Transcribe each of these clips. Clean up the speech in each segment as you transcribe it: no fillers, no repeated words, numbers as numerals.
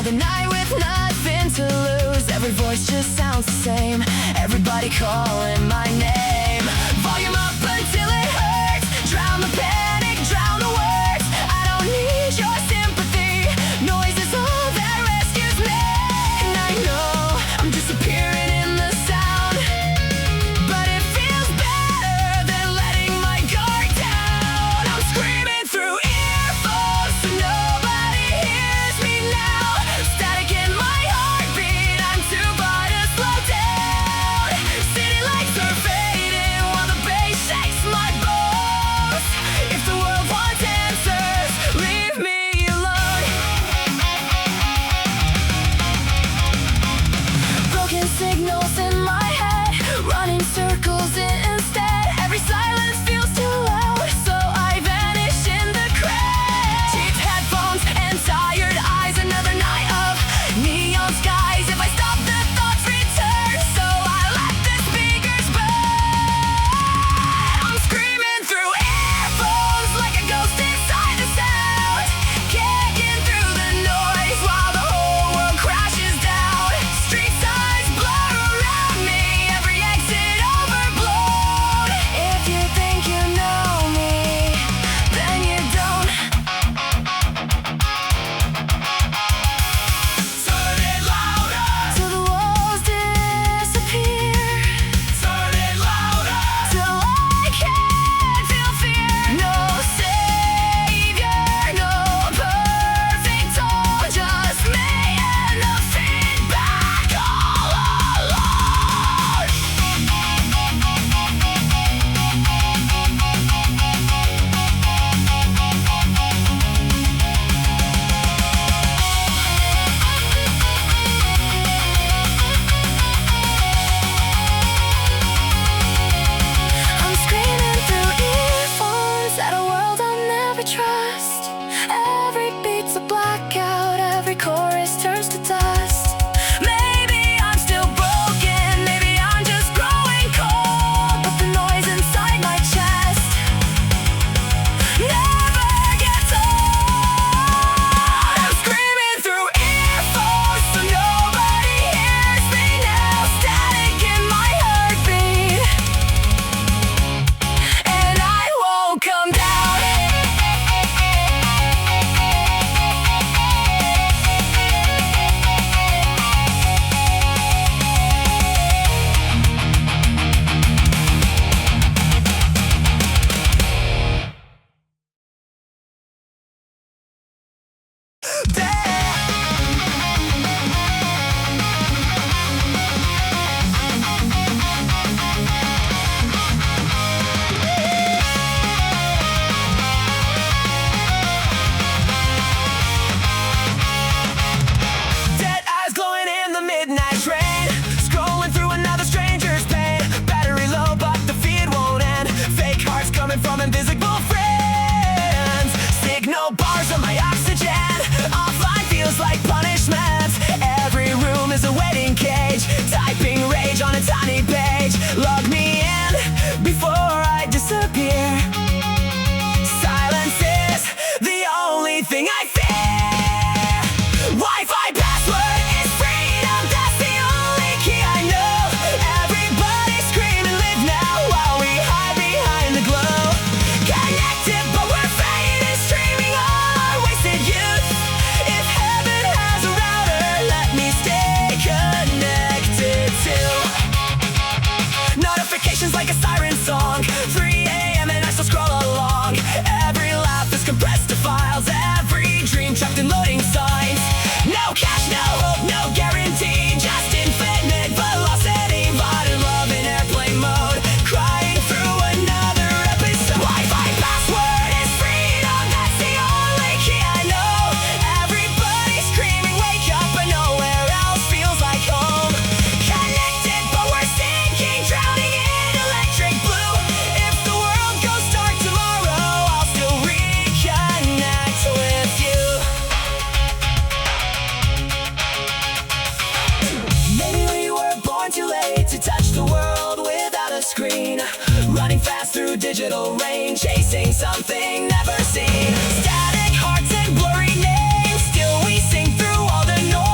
Another night with nothing to lose. Every voice just sounds the same. Everybody calling my name. Volume up until it hurts. Drown the panic, drown the words. I don't need your sympathy. Noise is all that rescues me. And I know I'm disappearing in the sound, but it feels better than letting my guard down. I'm screaming through earphones so nobody hears me now. Static in my heartbeat, I'm too far to slow down. City lights are fading while the bass shakes my bones. If the world wants answers, leave me alone. Broken signals in my head, running circles instead. Every silence feels too loud, so I vanish in the crowd. Cheap headphones and tired eyes, another night of neon skies. If I stop, the thoughts return, so I let the speakers burn. I'm screaming through earphones like a ghost inside the sound, kicking through the noise while the whole world crashes down. Street signs blur around me, every exit overblown. If you think you know me, then you don't. Turn it louder till the walls disappear. Turn it louder till I can't feel fear. No savior, no perfect soul, just me and the feedback all alone. I'm screaming through earphones at a world I'll never trust. Every beat's a blackout, every chorus turns to dust. Maybe I'm still broken, maybe I'm just growing cold, but the noise inside my chest never gets old. I'm screaming through earphones so nobody hears me now. Static in my heartbeat, and I won't come down. Dead eyes glowing in the midnight train, scrolling through another stranger's pain. Battery low, but the feed won't end. Fake hearts coming from invisible friends. Signal bars on my oxygen. Offline feels like punishment. Every room is a waiting cage, typing rage on a tiny page. Log me in before I disappear. Silence is the only thing I fear. Wi-Fi password is freedom, that's the only key I know. Everybody scream and live now while we hide behind the glow. Connected but we're faded, streaming all our wasted youth. If heaven has a router, let me stay connected too. Notifications like a siren song, 3 a.m. and I still scroll along. Every laugh is compressed to files, every dream trapped in loading signs. No cash, no hope, no guarantee, just infinite velocity. Modern love in airplane mode, crying through another episode. Wi-Fi password is freedom, that's the only key I know. Everybody screaming, wake up, but nowhere else feels like home. Connected, but we're sinking, drowning in electric blue. If the world goes dark tomorrow, I'll still reconnect with you. Maybe we were born too late to touch the world without a screen. Running fast through digital rain, chasing something never seen. Static hearts and blurry names, still we sing through all the noise.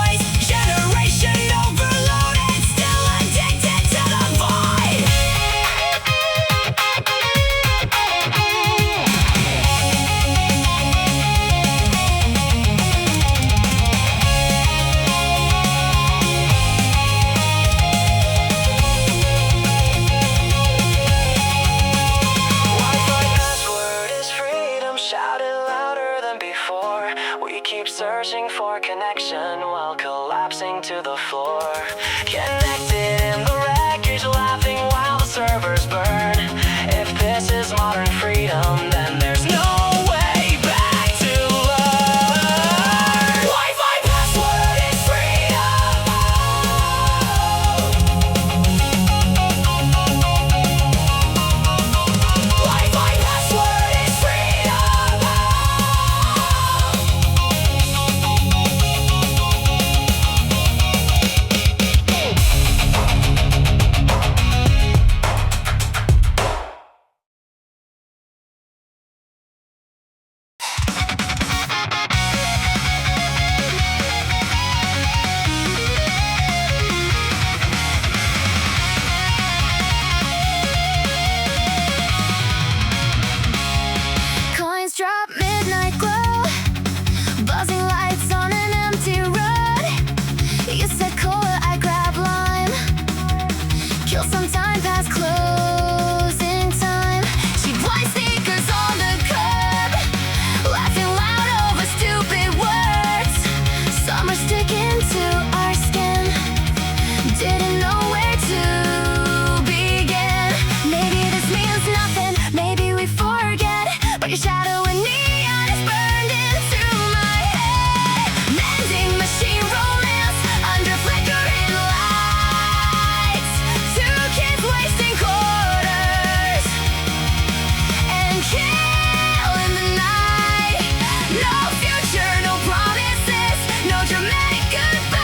ocean while collapsing to the floor. Connected in the wreckage, laughing while the servers burn. If this is modern freedom, then there's no way back to learn. Wi-Fi password is freedom. Wi-Fi password is freedom. Coins drop, midnight glow, buzzing lights on an empty road. You said cola, I grab lime, kill some time past closing time. She blind sneakers on the curb, laughing loud over stupid words. Summer sticking to our skin, didn't know where to begin. Maybe this means nothing, maybe we forget, but your shadow and neon is burned into my head. Mending machine romance under flickering lights. Two kids wasting quarters and killing the night. No future, no promises, no dramatic goodbye.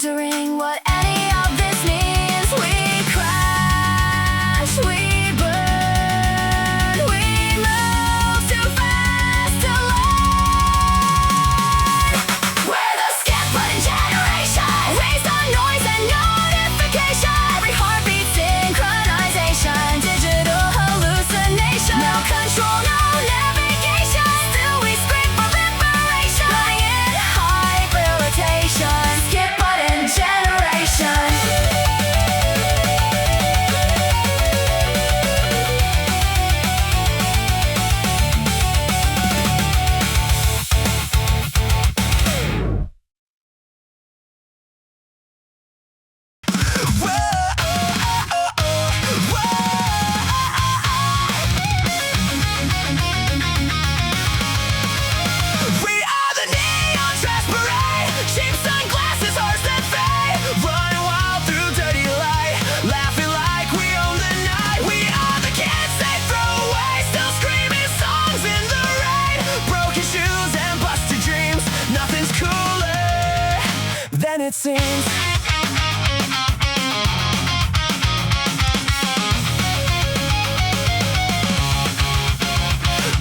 wondering what any of this means. We crash, we burn, we move too fast to learn. We're the skip button generation. Raise the noise and notification. Every heartbeat synchronization. Digital hallucination. No control, no navigation. Still we scream for liberation. Running in hyper rotation. Skip button generation. We are the neon trash parade. Cheap sunglasses, horse and fade. Running wild through dirty light. Laughing like we own the night. We are the kids they throw away. Still screaming songs in the rain. Broken shoes and busted dreams. Nothing's cooler than it seems.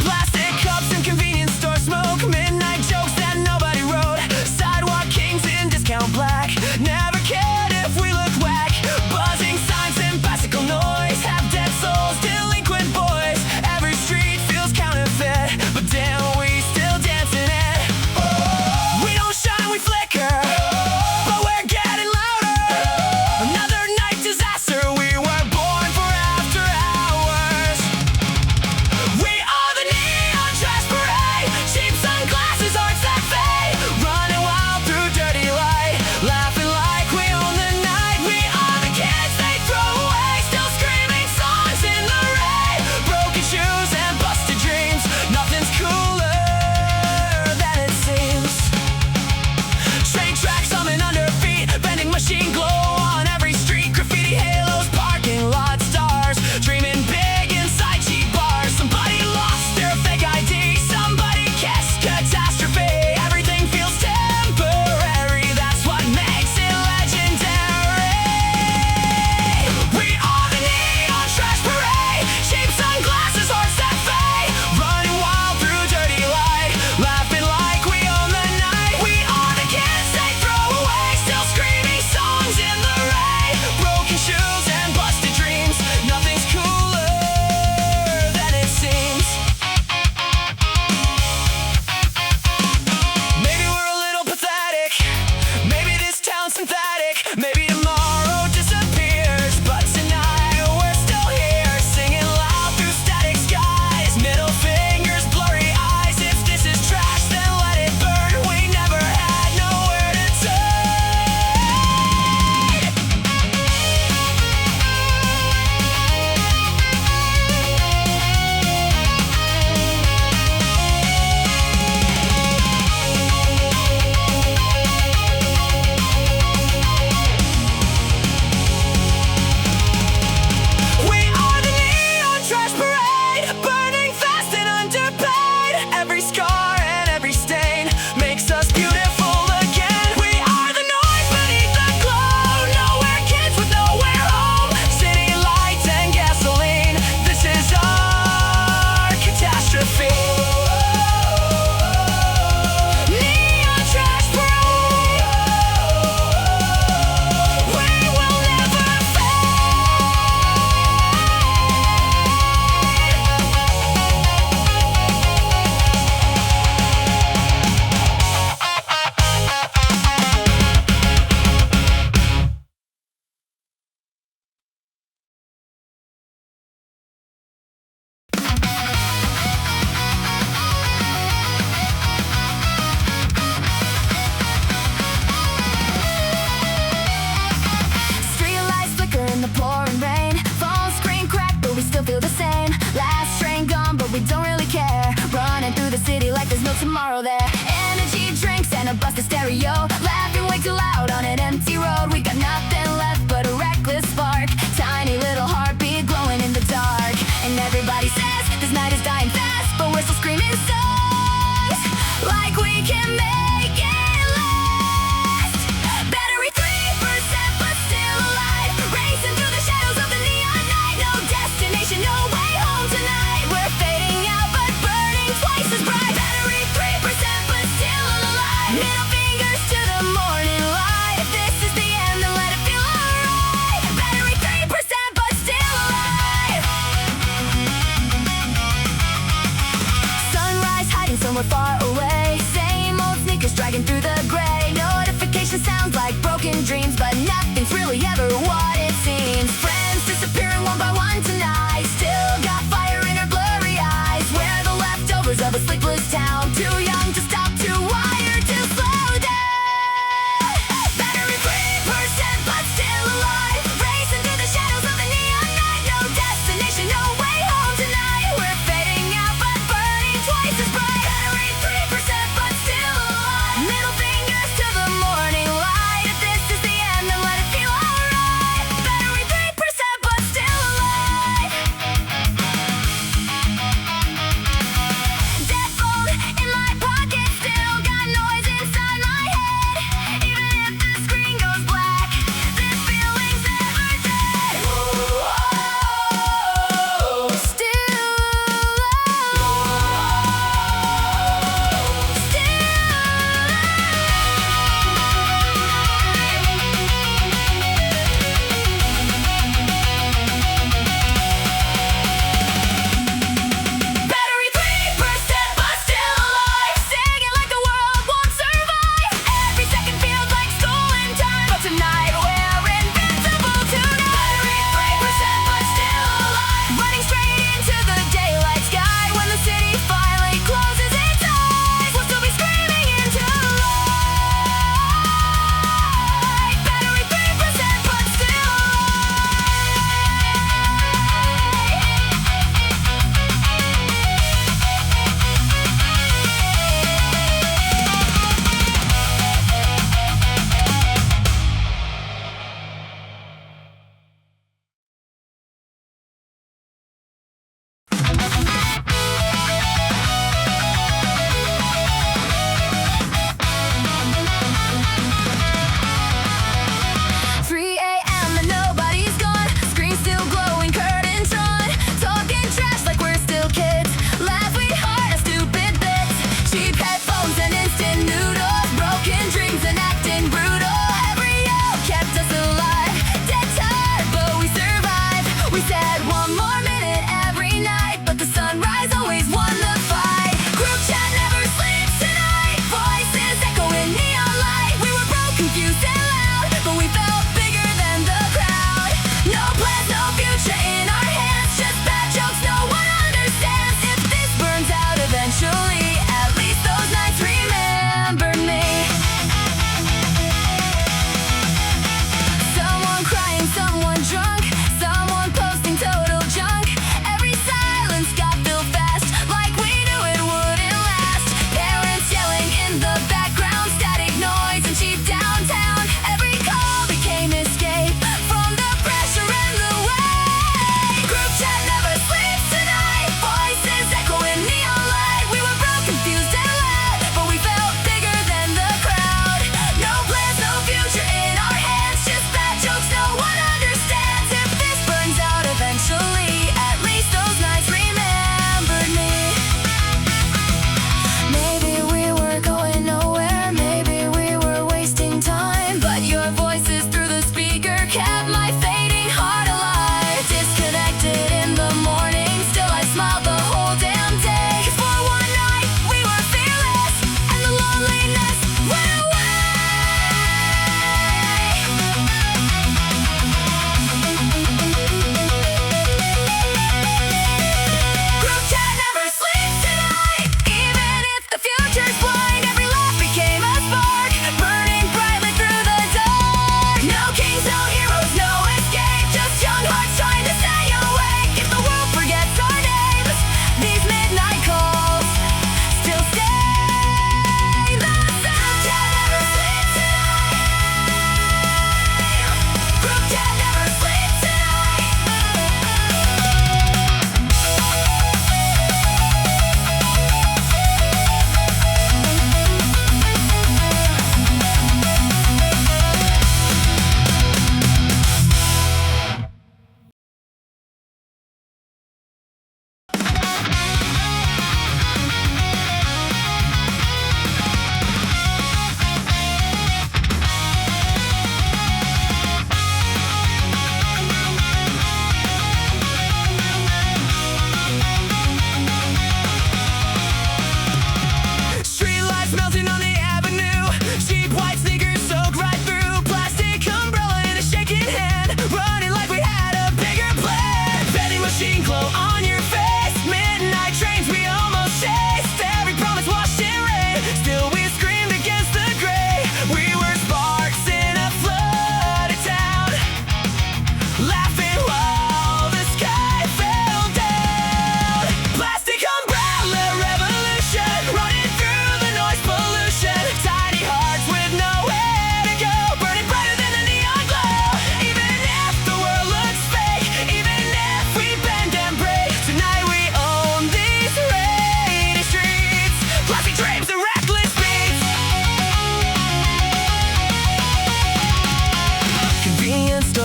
Plastic cups and convenience store smoke. Midnight jokes that nobody wrote. Sidewalk kings in discount black. Never cared if we look whack. Buzzing signs and bicycle noise. Have dead souls, delinquent boys. Every street feels counterfeit, but damn, we still dancing it. We don't shine, we flicker, but we're getting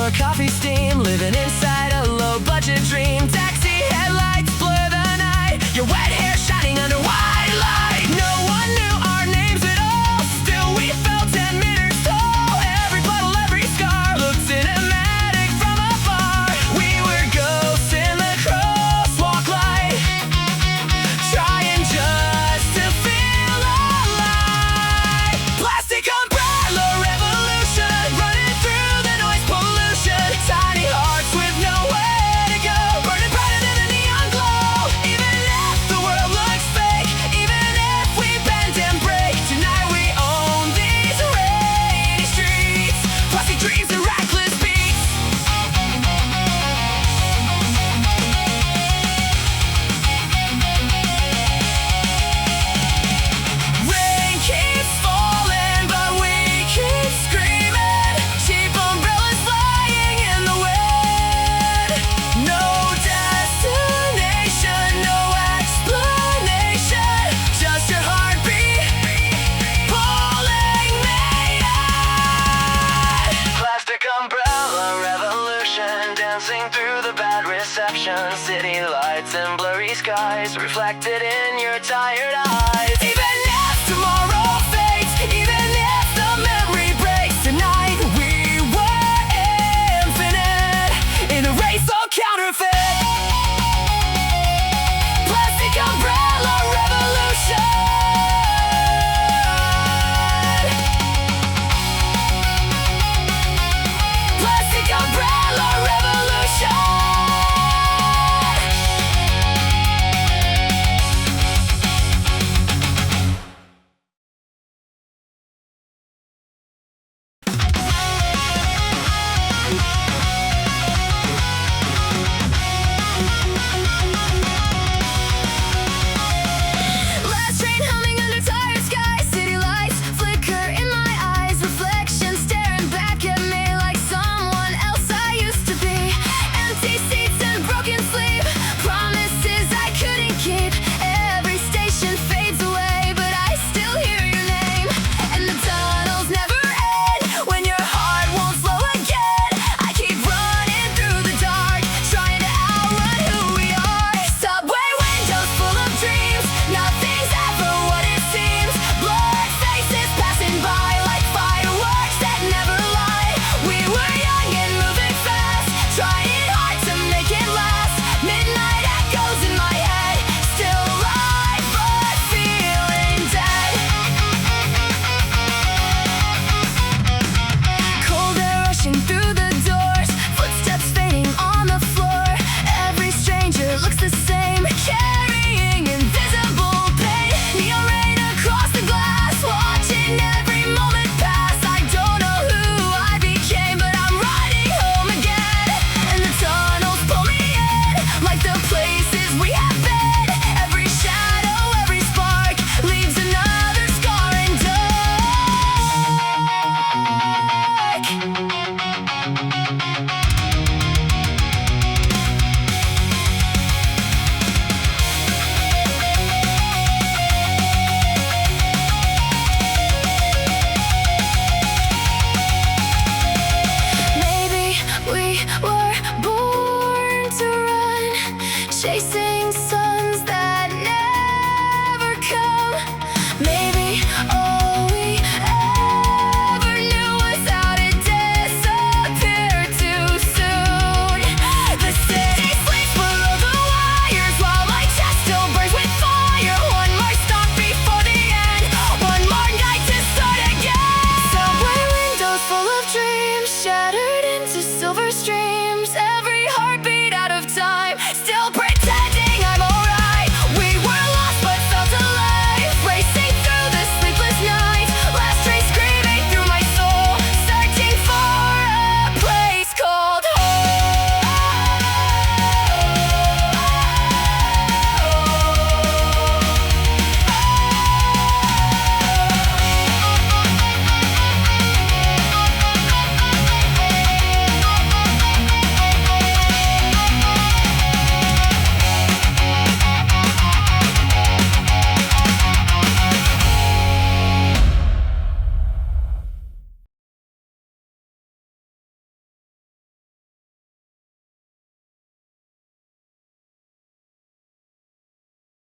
your coffee steam, living inside a low-budget dream. Taxi headlights blur the night, your wet hair shining under white light. No one knew our names at all, still we felt 10 meters tall. Every puddle, every scar looked cinematic from afar. We were ghosts in the crosswalk light, trying just to feel alive. Plastic umbrella revolution, running through the noise pollution. Tiny hearts with nowhere to go, burning brighter than a neon glow. Even if the world looks fake, even if we bend and break, tonight we own these rainy streets. Plastic dreams and reckless beats. Rain keeps falling, but we keep screaming. Cheap umbrellas flying in the wind. No destination, no explanation, just your heartbeat pulling me in. Plastic umbrella revolution, dancing through the bad reception. City lights and blurry skies reflected in your tired eyes.